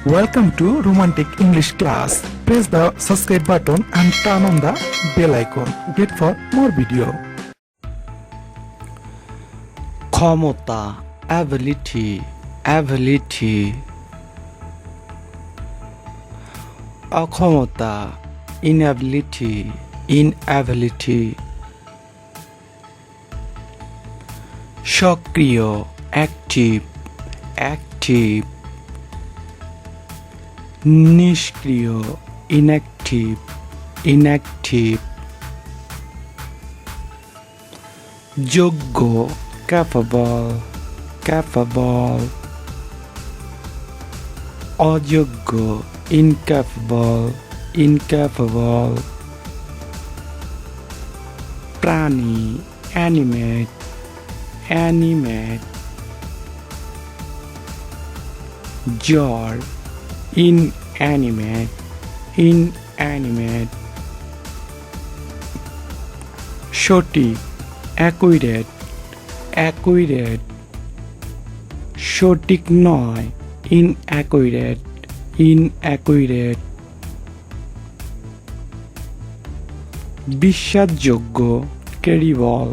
Welcome to Romantic English class. Press the subscribe button and turn on the bell icon. Wait for more video. ক্ষমতা ability অক্ষমতা inability সক্রিয় active নিষ্ক্রিয় inactive যোগ্য capable অযোগ্য incapable প্রাণী animate জড় inanimate সঠিক accurate সঠিক নয় inaccurate বিশ্বাসযোগ্য credible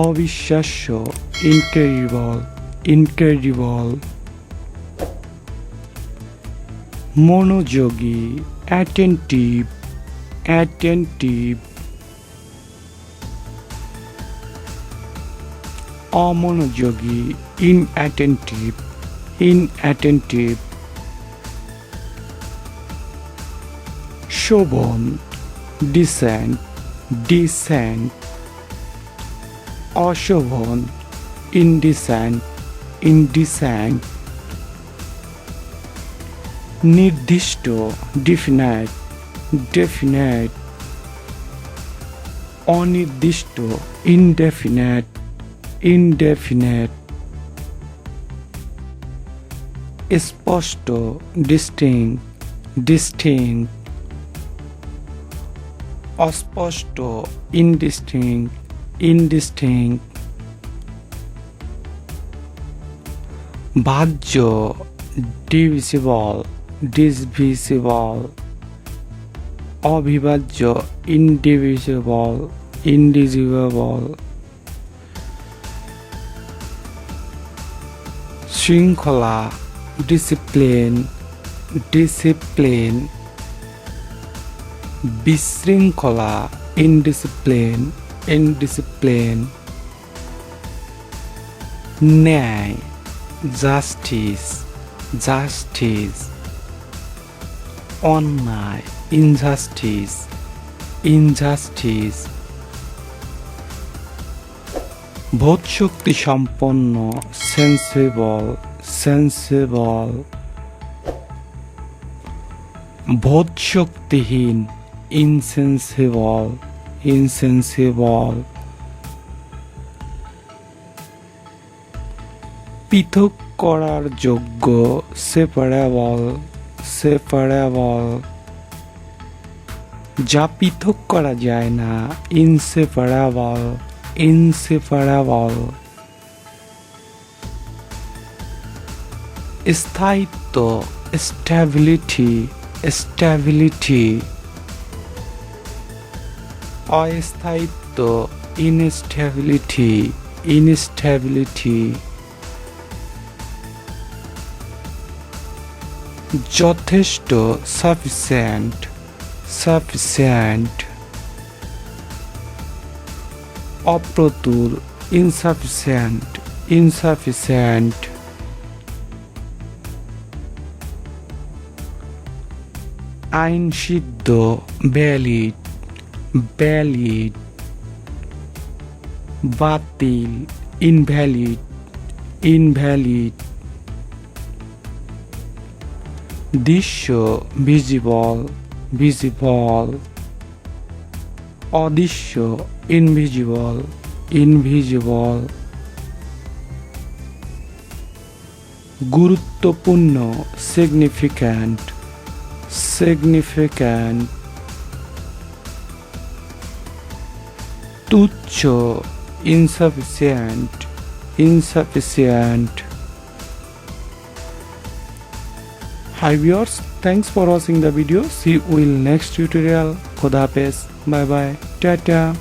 অবিশ্বাস্য incredible মনোযোগী attentive অমনোযোগী inattentive শোভন decent অশোভন indecent নির্দিষ্ট definite অনির্দিষ্ট indefinite স্পষ্ট distinct অস্পষ্ট indistinct ভাজ্য divisible অবিভাজ্য indivisible শৃঙ্খলা discipline বিশৃঙ্খলা indiscipline ন্যায় justice অন্যায় injustice বোধশক্তি সম্পন্ন sensible বোধশক্তিহীন insensible পৃথক করার যোগ্য separable যা পৃথক করা যায় না inseparable স্থায়িত্ব stability অস্থায়িত্ব instability যথেষ্ট sufficient অপ্রতুল insufficient আইনসিদ্ধ valid বাতিল invalid দৃশ্য visible অদৃশ্য invisible গুরুত্বপূর্ণ significant তুচ্ছ insufficient insufficient. Hi viewers, thanks for watching the video. See you in next tutorial. Khuda Hafiz. Bye bye. Tata.